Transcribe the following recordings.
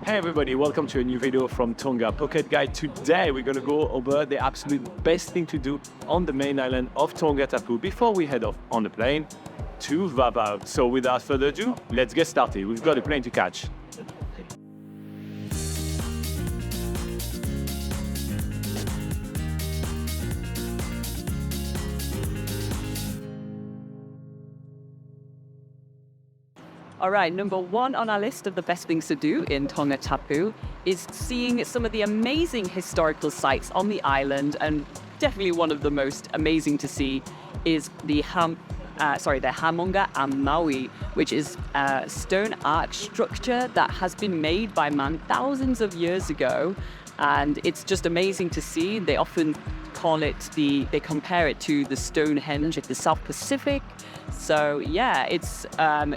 Hey everybody, welcome to a new video from Tonga Pocket Guide. Today we're going to go over the absolute best thing to do on the main island of Tongatapu before we head off on the plane to Vava. So without further ado, let's get started. We've got a plane to catch. All right, number one on our list of the best things to do in Tongatapu is seeing some of the amazing historical sites on the island, and definitely one of the most amazing to see is the Hamonga and Maui, which is a stone arch structure that has been made by man thousands of years ago, and it's just amazing to see. They often they compare it to the Stonehenge of the South Pacific. So yeah, it's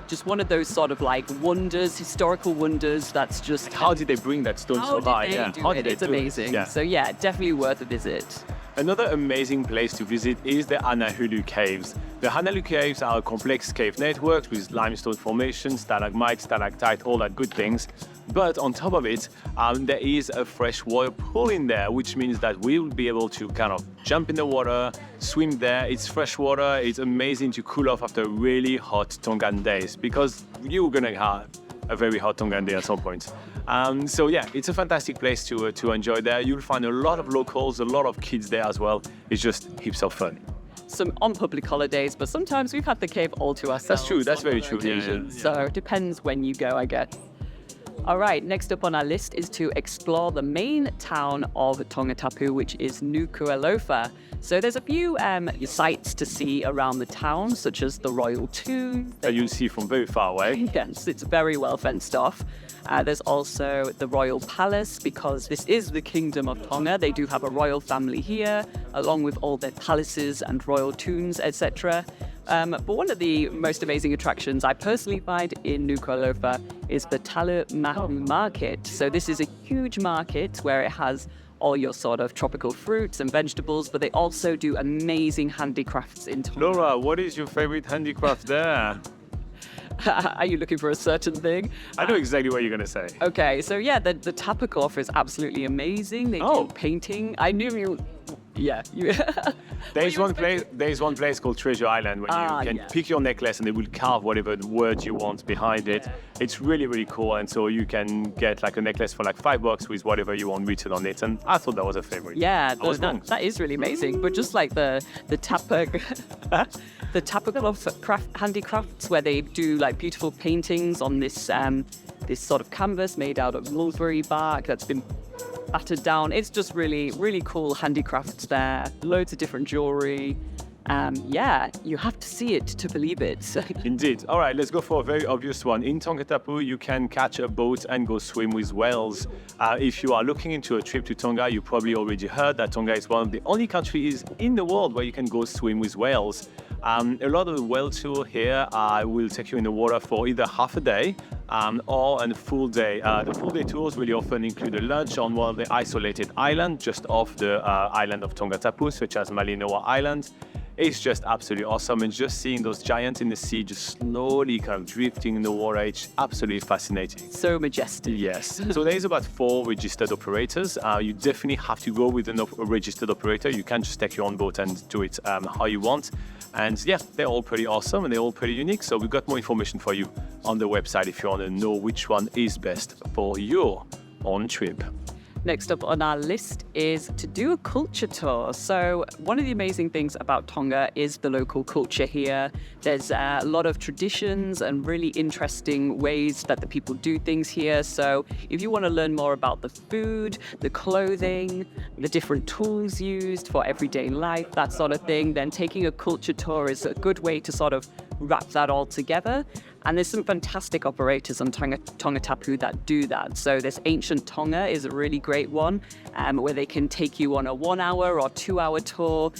just one of those sort of like wonders, historical wonders. That's just how did they bring that stone so high? It's amazing. Yeah. So yeah, definitely worth a visit. Another amazing place to visit is the Hanahulu Caves. The Hanahulu Caves are a complex cave network with limestone formations, stalagmite, stalactite, all that good things. But on top of it, there is a freshwater pool in there, which means that we will be able to kind of jump in the water, swim there. It's fresh water. It's amazing to cool off after really hot Tongan days, because you're going to have a very hot Tongan day at some point. So yeah, it's a fantastic place to enjoy there. You'll find a lot of locals, a lot of kids there as well. It's just heaps of fun. Some on public holidays, but sometimes we've had the cave all to ourselves. That's true. That's very true. Yeah. So it depends when you go, I guess. All right, next up on our list is to explore the main town of Tongatapu, which is Nuku'alofa. So there's a few sites to see around the town, such as the Royal Tomb. That you'll see from very far away. Yes, it's very well fenced off. There's also the Royal Palace, because this is the Kingdom of Tonga. They do have a royal family here, along with all their palaces and royal tombs, etc. But one of the most amazing attractions I personally find in Nuku'alofa is the Talumahu Market. So this is a huge market where it has all your sort of tropical fruits and vegetables, but they also do amazing handicrafts in Tonga. Laura, what is your favorite handicraft there? Are you looking for a certain thing? I know exactly what you're going to say. Okay, so yeah, the tapu kofa is absolutely amazing. They do painting. I knew you... Yeah. There's one place called Treasure Island where you can pick your necklace and they will carve whatever word you want behind it. It's really, really cool. And so you can get like a necklace for like $5 with whatever you want written on it. And I thought that was a favorite. Yeah, that is really amazing. But just like the tapu craft handicrafts, where they do like beautiful paintings on this this sort of canvas made out of mulberry bark that's been battered down. It's just really, really cool handicrafts there. Loads of different jewelry. Yeah, you have to see it to believe it. Indeed. All right, let's go for a very obvious one. In Tongatapu, you can catch a boat and go swim with whales. If you are looking into a trip to Tonga, you probably already heard that Tonga is one of the only countries in the world where you can go swim with whales. A lot of the whale tour here will take you in the water for either half a day or a full day. The full day tours really often include a lunch on one of the isolated islands just off the island of Tongatapu, such as Malinoa Island. It's just absolutely awesome, and just seeing those giants in the sea just slowly kind of drifting in the water, it's absolutely fascinating. So majestic. Yes. So there is about 4 registered operators. You definitely have to go with a registered operator. You can't just take your own boat and do it how you want. And yeah, they're all pretty awesome and they're all pretty unique. So we've got more information for you on the website if you want to know which one is best for your own trip. Next up on our list is to do a culture tour. So one of the amazing things about Tonga is the local culture here. There's a lot of traditions and really interesting ways that the people do things here. So if you want to learn more about the food, the clothing, the different tools used for everyday life, that sort of thing, then taking a culture tour is a good way to sort of wrap that all together. And there's some fantastic operators on Tongatapu that do that. So this Ancient Tonga is a really great one, where they can take you on a 1 hour or 2 hour tour,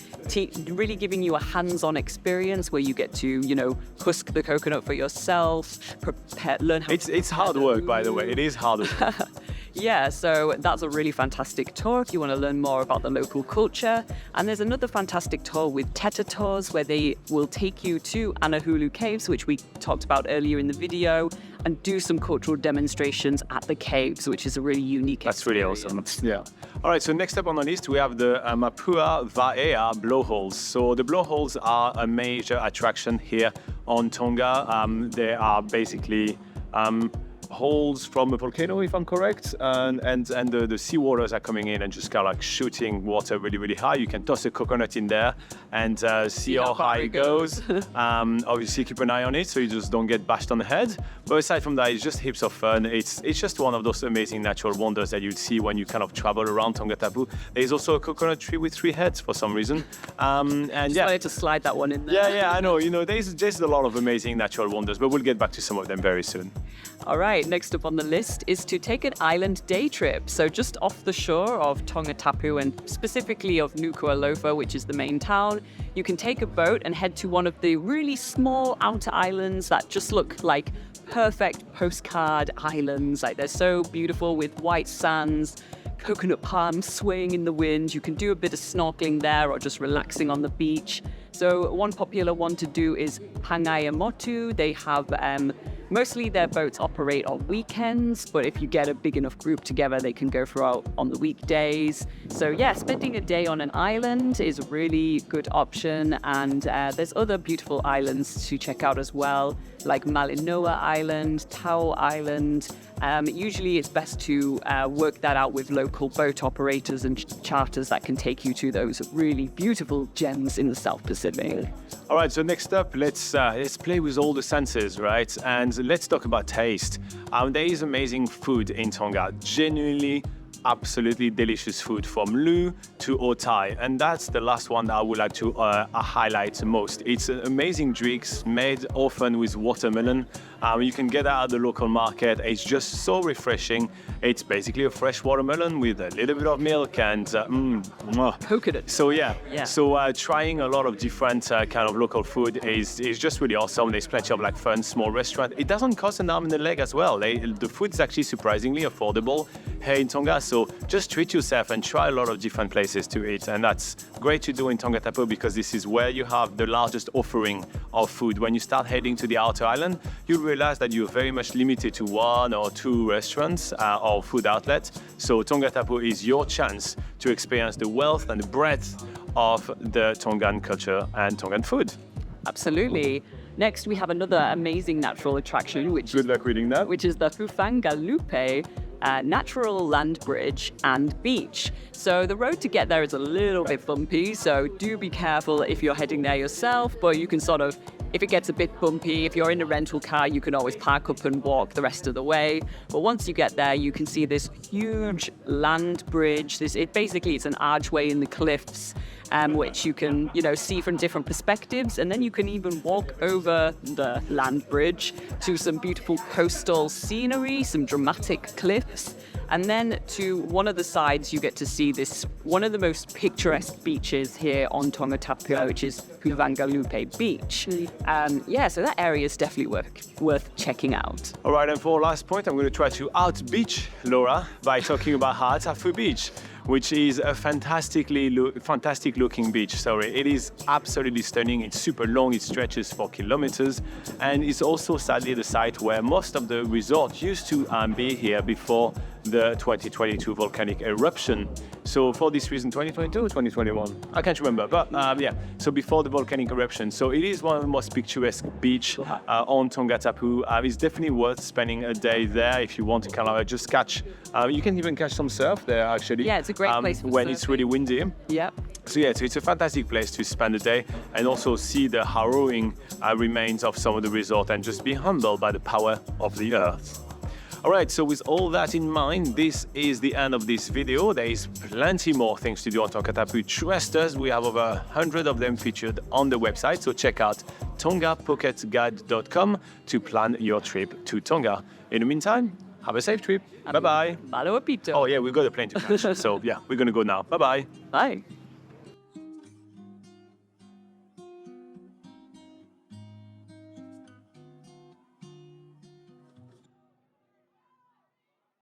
really giving you a hands-on experience where you get to, husk the coconut for yourself, learn how It's hard work, by the way. It is hard work. Yeah, so that's a really fantastic tour if you want to learn more about the local culture. And there's another fantastic tour with Teta tours where they will take you to Anahulu Caves, which we talked about earlier in the video, and do some cultural demonstrations at the caves, which is a really unique That's really awesome. Yeah. All right, so next up on the list, we have the Mapua Vaea blowholes. So the blowholes are a major attraction here on Tonga. They are basically holes from a volcano, if I'm correct, and the sea waters are coming in and just kind of like shooting water really, really high. You can toss a coconut in there and see how high it goes. Obviously, keep an eye on it so you just don't get bashed on the head. But aside from that, it's just heaps of fun. It's just one of those amazing natural wonders that you'd see when you kind of travel around Tongatapu. There's also a coconut tree with 3 heads for some reason. And just yeah, wanted to slide that one in there. Yeah, I know. You know, there's a lot of amazing natural wonders, but we'll get back to some of them very soon. All right, next up on the list is to take an island day trip. So just off the shore of Tongatapu and specifically of Nuku'alofa, which is the main town, you can take a boat and head to one of the really small outer islands that just look like perfect postcard islands. Like they're so beautiful with white sands, coconut palms swaying in the wind. You can do a bit of snorkeling there or just relaxing on the beach. So one popular one to do is Pangayamotu. They have mostly their boats operate on weekends, but if you get a big enough group together, they can go throughout on the weekdays. So yeah, spending a day on an island is a really good option. And there's other beautiful islands to check out as well, like Malinoa Island, Tau Island. Usually it's best to work that out with local boat operators and charters that can take you to those really beautiful gems in the South Pacific. All right, so next up, let's play with all the senses, right? And let's talk about taste. There is amazing food in Tonga, genuinely absolutely delicious food from lu to otai, and that's the last one that I would like to highlight most. It's amazing drinks made often with watermelon. You can get that at the local market. It's just so refreshing. It's basically a fresh watermelon with a little bit of milk and coconut. So yeah. So trying a lot of different kind of local food is just really awesome. There's plenty of like fun small restaurant. It doesn't cost an arm and a leg as well. The food is actually surprisingly affordable here in Tonga. So just treat yourself and try a lot of different places to eat. And that's great to do in Tongatapu because this is where you have the largest offering of food. When you start heading to the outer island, you'll realize that you're very much limited to 1 or 2 restaurants or food outlets. So Tongatapu is your chance to experience the wealth and the breadth of the Tongan culture and Tongan food. Absolutely. Next, we have another amazing natural attraction, Good luck reading that. which is the Fufangalupe natural land bridge and beach. So the road to get there is a little bit bumpy, so do be careful if you're heading there yourself, but you can sort of, if it gets a bit bumpy, if you're in a rental car, you can always park up and walk the rest of the way. But once you get there, you can see this huge land bridge. It's an archway in the cliffs, which you can, see from different perspectives. And then you can even walk over the land bridge to some beautiful coastal scenery, some dramatic cliffs. And then to one of the sides, you get to see one of the most picturesque beaches here on Tongatapu, which is Fufangalupe Beach. So that area is definitely worth checking out. All right, and for our last point, I'm going to try to out-beach Laura by talking about Ha'atafu Beach, which is a fantastic looking beach. It is absolutely stunning. It's super long. It stretches for kilometers. And it's also sadly the site where most of the resort used to be here before the 2022 volcanic eruption. So for this reason, 2022 or 2021? I can't remember, but so before the volcanic eruption. So it is one of the most picturesque beach on Tongatapu. It's definitely worth spending a day there if you want to kind of just catch, you can even catch some surf there actually. Yeah, it's a great place for when surfing. It's really windy. Yep. So it's a fantastic place to spend a day and also see the harrowing remains of some of the resort and just be humbled by the power of the earth. All right, so with all that in mind, this is the end of this video. There is plenty more things to do on Tongatapu. Trust us, we have over 100 of them featured on the website. So check out tongapocketguide.com to plan your trip to Tonga. In the meantime, have a safe trip. Bye-bye. Malo apito. Oh yeah, we've got a plane to catch. So yeah, we're going to go now. Bye-bye. Bye.